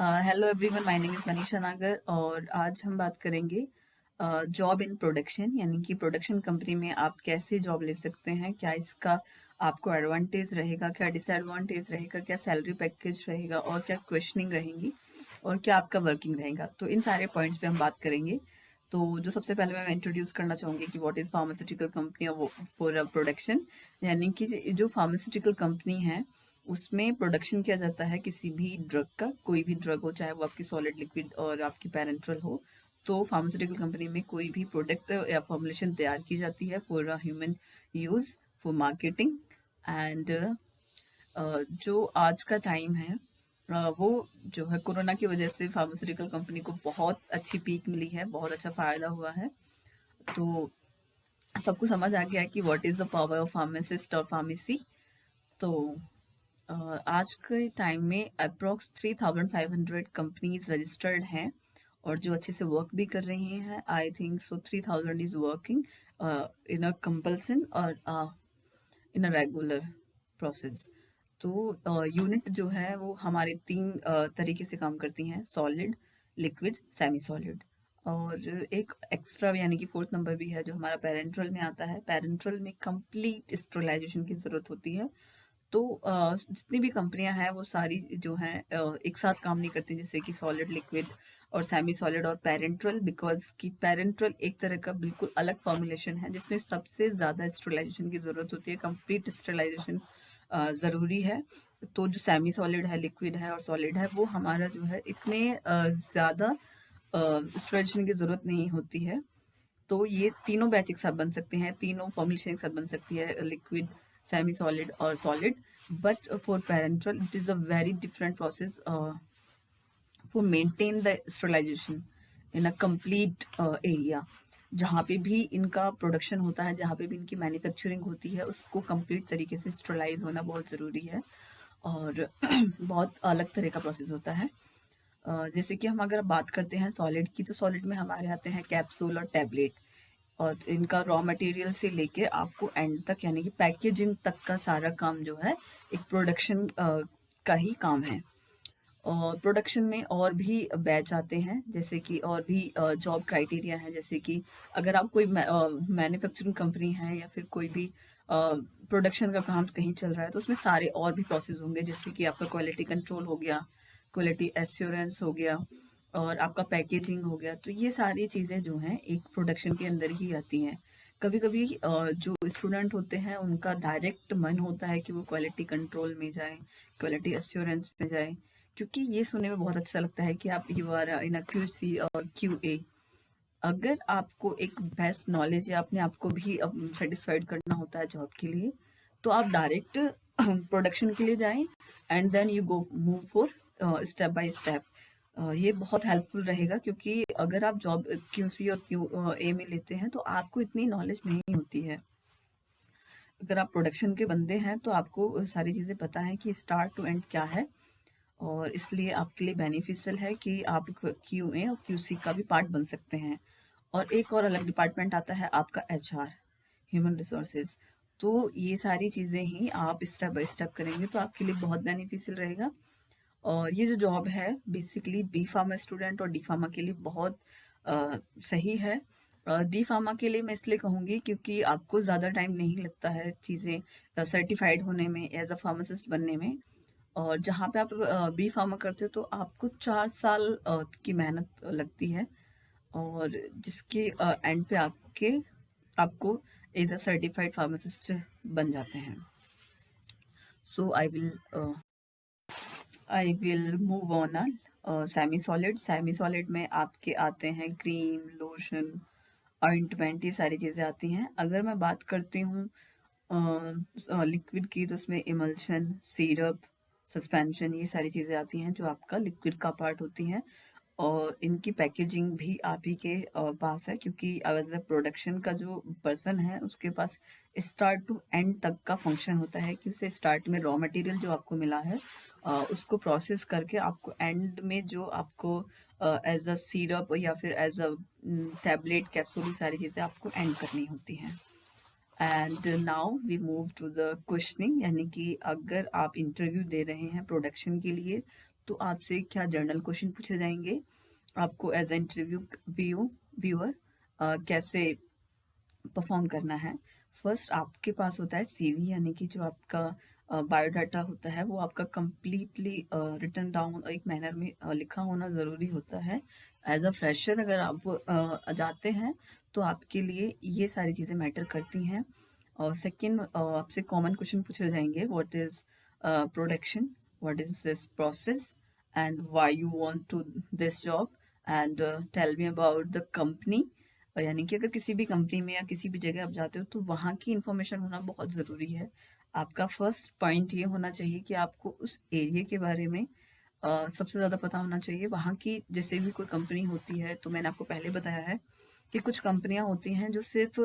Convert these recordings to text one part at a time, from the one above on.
Hello everyone, my name is Manisha नागर और आज हम बात करेंगे जॉब इन प्रोडक्शन, यानी कि प्रोडक्शन कंपनी में आप कैसे जॉब ले सकते हैं, क्या इसका आपको एडवांटेज रहेगा, क्या डिसएडवांटेज रहेगा, क्या सैलरी पैकेज रहेगा और क्या क्वेश्चनिंग रहेंगी और क्या आपका वर्किंग रहेगा। तो इन सारे पॉइंट्स पे हम बात करेंगे। तो जो सबसे पहले मैं इंट्रोड्यूस करना चाहूँगी कि what is pharmaceutical company for production, यानी कि जो फार्मास्यूटिकल कंपनी है उसमें प्रोडक्शन किया जाता है किसी भी ड्रग का। कोई भी ड्रग हो, चाहे वो आपकी सॉलिड, लिक्विड और आपकी पैरेंट्रल हो। तो फार्मास्यूटिकल कंपनी में कोई भी प्रोडक्ट या फॉर्मुलेशन तैयार की जाती है for human use, for marketing and जो आज का टाइम है वो जो है कोरोना की वजह से फार्मास्यूटिकल कंपनी को बहुत अच्छी पीक मिली है, बहुत अच्छा फ़ायदा हुआ है। तो सबको समझ आ गया कि what is the power of pharmacist और फार्मेसी। तो आज के टाइम में अप्रॉक्स 3500 कंपनीज रजिस्टर्ड हैं और जो अच्छे से वर्क भी कर रही हैं। I think so 3000 is working in a compulsion और इन अ रेगुलर प्रोसेस। तो यूनिट जो है वो हमारे तीन तरीके से काम करती हैं: सॉलिड, लिक्विड, सेमी सॉलिड। और एक एक्स्ट्रा यानी कि फोर्थ नंबर भी है जो हमारा पेरेंट्रल में आता है। पेरेंट्रल में कंप्लीट स्टेरिलाइजेशन की ज़रूरत होती है। तो जितनी भी कंपनियां हैं वो सारी जो हैं एक साथ काम नहीं करती, जैसे कि सॉलिड, लिक्विड और सेमी सॉलिड और पेरेंट्रल। बिकॉज कि पेरेंट्रल एक तरह का बिल्कुल अलग फॉर्मुलेशन है जिसमें सबसे ज़्यादा स्टेरिलाइजेशन की ज़रूरत होती है, कंप्लीट स्टेरिलाइजेशन ज़रूरी है। तो जो सेमी सॉलिड है, लिक्विड है और सॉलिड है, वो हमारा जो है इतने ज़्यादा स्टेरिलाइजेशन की ज़रूरत नहीं होती है। तो ये तीनों बैच एक साथ बन सकते हैं, तीनों फॉर्मुलेशन एक साथ बन सकती है, लिक्विड, सेमी सॉलिड और solid. But for parenteral it is a very different process for maintain the sterilisation in a complete area. जहाँ पे भी इनका प्रोडक्शन होता है, जहाँ पे भी इनकी मैन्युफैक्चरिंग होती है, उसको कंप्लीट तरीके से स्टेरिलाइज होना बहुत ज़रूरी है और बहुत अलग तरह का प्रोसेस होता है। जैसे कि हम अगर बात करते हैं सॉलिड की, तो सॉलिड में हमारे आते हैं कैप्सूल और टैबलेट। और इनका रॉ मटेरियल से लेके आपको एंड तक यानी कि पैकेजिंग तक का सारा काम जो है एक प्रोडक्शन का ही काम है। और प्रोडक्शन में और भी बैच आते हैं, जैसे कि और भी जॉब क्राइटेरिया है। जैसे कि अगर आप कोई मैन्युफैक्चरिंग कंपनी है या फिर कोई भी प्रोडक्शन का काम कहीं चल रहा है, तो उसमें सारे और भी प्रोसेस होंगे, जैसे कि आपका क्वालिटी कंट्रोल हो गया, क्वालिटी एश्योरेंस हो गया और आपका पैकेजिंग हो गया। तो ये सारी चीज़ें जो हैं एक प्रोडक्शन के अंदर ही आती हैं। कभी कभी जो स्टूडेंट होते हैं उनका डायरेक्ट मन होता है कि वो क्वालिटी कंट्रोल में जाए, क्वालिटी एश्योरेंस में जाए, क्योंकि ये सुनने में बहुत अच्छा लगता है कि आप you are in a QC और QA। अगर आपको एक बेस्ट नॉलेज या अपने आप को भी सेटिस्फाइड करना होता है जॉब के लिए, तो आप डायरेक्ट प्रोडक्शन के लिए जाएं and then you go move for step by step. ये बहुत हेल्पफुल रहेगा, क्योंकि अगर आप जॉब QC और QA में लेते हैं तो आपको इतनी नॉलेज नहीं होती है। अगर आप प्रोडक्शन के बंदे हैं तो आपको सारी चीज़ें पता है कि स्टार्ट टू एंड क्या है, और इसलिए आपके लिए बेनिफिशियल है कि आप QA और QC का भी पार्ट बन सकते हैं। और एक और अलग डिपार्टमेंट आता है आपका HR, ह्यूमन रिसोर्सेज। तो ये सारी चीज़ें ही आप स्टेप बाय स्टेप करेंगे तो आपके लिए बहुत बेनिफिशियल रहेगा। और ये जो जॉब है बेसिकली बी फार्मा स्टूडेंट और डी फार्मा के लिए बहुत सही है। डी फार्मा के लिए मैं इसलिए कहूँगी क्योंकि आपको ज़्यादा टाइम नहीं लगता है चीज़ें सर्टिफाइड होने में, एज अ फार्मासिस्ट बनने में। और जहाँ पे आप बी फार्मा करते हो तो आपको 4 साल की मेहनत लगती है, और जिसके एंड पे आपके आपको एज अ सर्टिफाइड फार्मासिस्ट बन जाते हैं। So I will move on semi solid. Semi solid में आपके आते हैं क्रीम, लोशन, ऑइंटमेंट, ये सारी चीज़ें आती हैं। अगर मैं बात करती हूँ लिक्विड की, तो उसमें इमल्शन, सिरप, सस्पेंशन, ये सारी चीज़ें आती हैं जो आपका लिक्विड का पार्ट होती हैं। और इनकी पैकेजिंग भी आप ही के पास है, क्योंकि अगर प्रोडक्शन का जो पर्सन है उसके पास स्टार्ट टू एंड तक का फंक्शन होता है कि उसे स्टार्ट में रॉ मटेरियल जो आपको मिला है उसको प्रोसेस करके आपको एंड में जो आपको एज अ सिरप या फिर एज अ टैबलेट, कैप्सूल, ये सारी चीज़ें आपको एंड करनी होती हैं। And now we move to the questioning, यानी कि अगर आप इंटरव्यू दे रहे हैं प्रोडक्शन के लिए तो आपसे क्या जनरल क्वेश्चन पूछे जाएंगे, आपको एज ए व्यूअर कैसे परफॉर्म करना है। फर्स्ट आपके पास होता है सीवी, यानी कि जो आपका बायोडाटा होता है वो आपका कंप्लीटली रिटन डाउन एक मैनर में लिखा होना ज़रूरी होता है। एज अ फ्रेशर अगर आप जाते हैं तो आपके लिए ये सारी चीज़ें मैटर करती हैं। और सेकंड आपसे कॉमन क्वेश्चन पूछे जाएंगे, what is production, what is this process and why you want to this job and tell me about the company. यानी कि अगर किसी भी कंपनी में या किसी भी जगह आप जाते हो तो वहाँ की इंफॉर्मेशन होना बहुत ज़रूरी है। आपका फर्स्ट पॉइंट ये होना चाहिए कि आपको उस एरिया के बारे में सबसे ज़्यादा पता होना चाहिए। वहाँ की जैसे भी कोई कंपनी होती है, तो मैंने आपको पहले बताया है कि कुछ कंपनियाँ होती हैं जो सिर्फ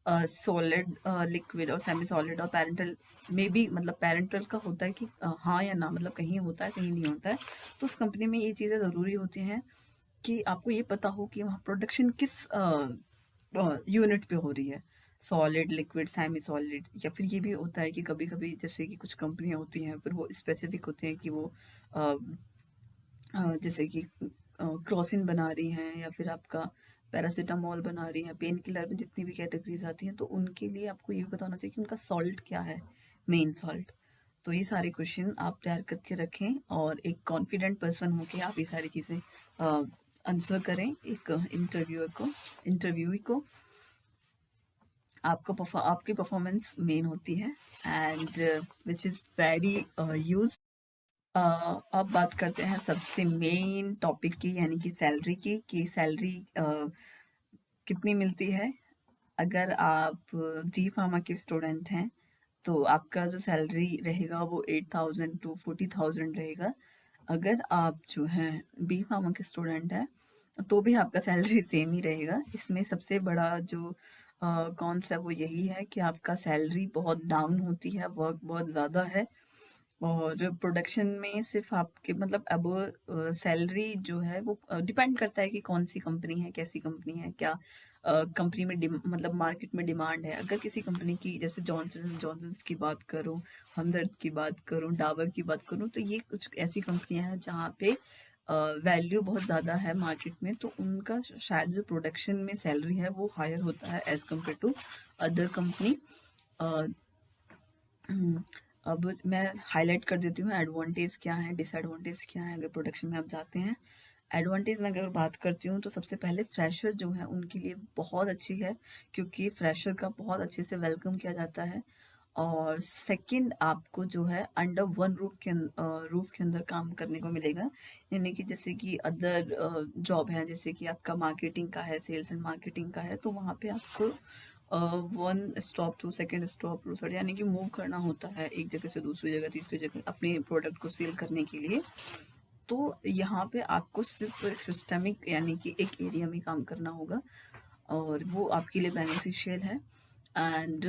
सॉलिड, लिक्विड और सेमी सॉलिड और पैरेंटल में भी, मतलब पैरेंटल का होता है कि हाँ या ना, मतलब कहीं होता है कहीं नहीं होता है। तो उस कंपनी में ये चीज़ें ज़रूरी होती हैं कि आपको ये पता हो कि वहाँ प्रोडक्शन किस यूनिट पे हो रही है, सॉलिड, लिक्विड, सेमी सॉलिड। या फिर ये भी होता है कि कभी कभी जैसे कि कुछ कंपनियां होती हैं फिर वो स्पेसिफिक होती हैं कि वो अ, जैसे कि क्रोसिन बना रही हैं या फिर आपका पैरासीटामोल बना रही हैं, पेन किलर में जितनी भी कैटेगरीज आती हैं, तो उनके लिए आपको ये भी पता होना चाहिए कि उनका सॉल्ट क्या है, मेन सॉल्ट। तो ये सारे क्वेश्चन आप तैयार करके रखें और एक कॉन्फिडेंट पर्सन होके आप ये सारी चीज़ें आंसर करें एक इंटरव्यूअर को। आपकी परफॉर्मेंस मेन होती है and which is very use. अब बात करते हैं सबसे मेन टॉपिक की, यानी कि सैलरी की, कि सैलरी कितनी मिलती है। अगर आप जी फार्मा के स्टूडेंट हैं तो आपका जो सैलरी रहेगा वो 8,000 to 40,000 रहेगा। अगर आप जो हैं बी फार्मा के स्टूडेंट हैं तो भी आपका सैलरी सेम ही रहेगा। इसमें सबसे बड़ा जो कौन सा वो यही है कि आपका सैलरी बहुत डाउन होती है, वर्क बहुत ज़्यादा है। और प्रोडक्शन में सिर्फ आपके मतलब अब सैलरी जो है वो डिपेंड करता है कि कौन सी कंपनी है, कैसी कंपनी है, क्या कंपनी में मतलब मार्केट में डिमांड है। अगर किसी कंपनी की जैसे जॉनसन एंड जॉनसन की बात करूं, हमदर्द की बात करूं, डाबर की बात करूं, तो ये कुछ ऐसी कंपनियां हैं जहाँ पे वैल्यू बहुत ज़्यादा है मार्केट में, तो उनका शायद जो प्रोडक्शन में सैलरी है वो हायर होता है as compare to other company. अब मैं हाईलाइट कर देती हूँ एडवांटेज क्या है, डिसएडवांटेज क्या है अगर प्रोडक्शन में आप जाते हैं। एडवांटेज में अगर बात करती हूँ तो सबसे पहले फ्रेशर जो है उनके लिए बहुत अच्छी है, क्योंकि फ्रेशर का बहुत अच्छे से वेलकम किया जाता है। और सेकंड, आपको जो है अंडर वन रूफ के अंदर काम करने को मिलेगा। यानी कि जैसे कि अदर जॉब है, जैसे कि आपका मार्केटिंग का है, सेल्स एंड मार्केटिंग का है, तो वहाँ पे आपको one stop to second stop to third, यानी कि मूव करना होता है एक जगह से दूसरी जगह, तीसरी जगह अपने प्रोडक्ट को सेल करने के लिए। तो यहाँ पे आपको सिर्फ एक सिस्टमिक यानी कि एक एरिया में काम करना होगा और वो आपके लिए बेनिफिशियल है। एंड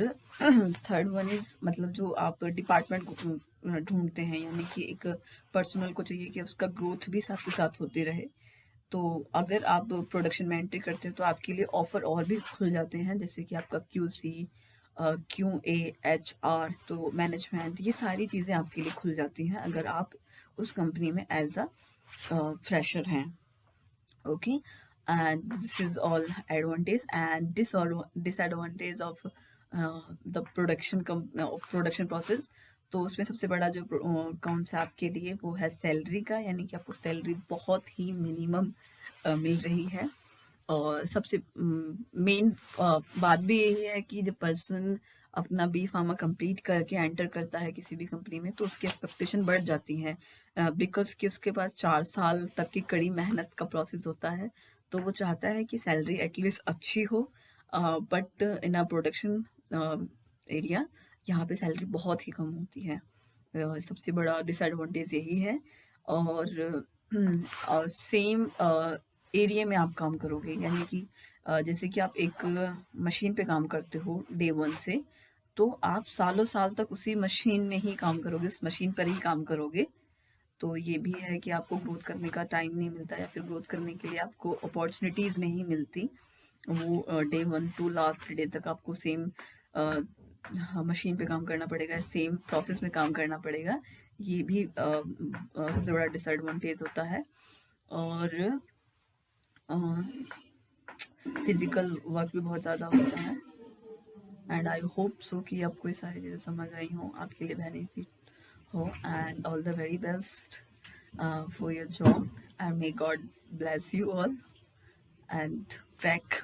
थर्ड वन इज, मतलब जो आप डिपार्टमेंट को ढूंढते हैं, यानी कि एक पर्सनल को चाहिए कि उसका ग्रोथ भी साथ के साथ होती रहे। तो अगर आप प्रोडक्शन में एंट्री करते हैं तो आपके लिए ऑफर और भी खुल जाते हैं, जैसे कि आपका QC, QA, HR, तो मैनेजमेंट, ये सारी चीज़ें आपके लिए खुल जाती हैं अगर आप उस कंपनी में एज अ फ्रेशर हैं। Okay, and this is all advantage and disadvantage of the production process. तो उसमें सबसे बड़ा जो कौन सा आपके लिए वो है सैलरी का, यानी कि आपको सैलरी बहुत ही मिनिमम मिल रही है। और सबसे मेन बात भी यही है कि जब पर्सन अपना बी फार्मा कंप्लीट करके एंटर करता है किसी भी कंपनी में तो उसकी एक्सपेक्टेशन बढ़ जाती है, बिकॉज कि उसके पास 4 साल तक की कड़ी मेहनत का प्रोसेस होता है। तो वो चाहता है कि सैलरी एटलीस्ट अच्छी हो, but in a production area यहाँ पे सैलरी बहुत ही कम होती है। सबसे बड़ा डिसएडवांटेज यही है। और और सेम एरिया में आप काम करोगे, यानी कि जैसे कि आप एक मशीन पे काम करते हो डे वन से, तो आप सालों साल तक उसी मशीन में ही काम करोगे, उस मशीन पर ही काम करोगे। तो ये भी है कि आपको ग्रोथ करने का टाइम नहीं मिलता या फिर ग्रोथ करने के लिए आपको अपॉर्चुनिटीज़ नहीं मिलती। वो day one two last day तक आपको सेम मशीन पे काम करना पड़ेगा, सेम प्रोसेस में काम करना पड़ेगा। ये भी सबसे बड़ा डिसएडवांटेज होता है। और फिजिकल वर्क भी बहुत ज़्यादा होता है। एंड आई होप सो कि आपको ये सारी चीज़ें समझ आई हों, आपके लिए बेनिफिट हो। And all the very best for your job, and may God bless you all and crack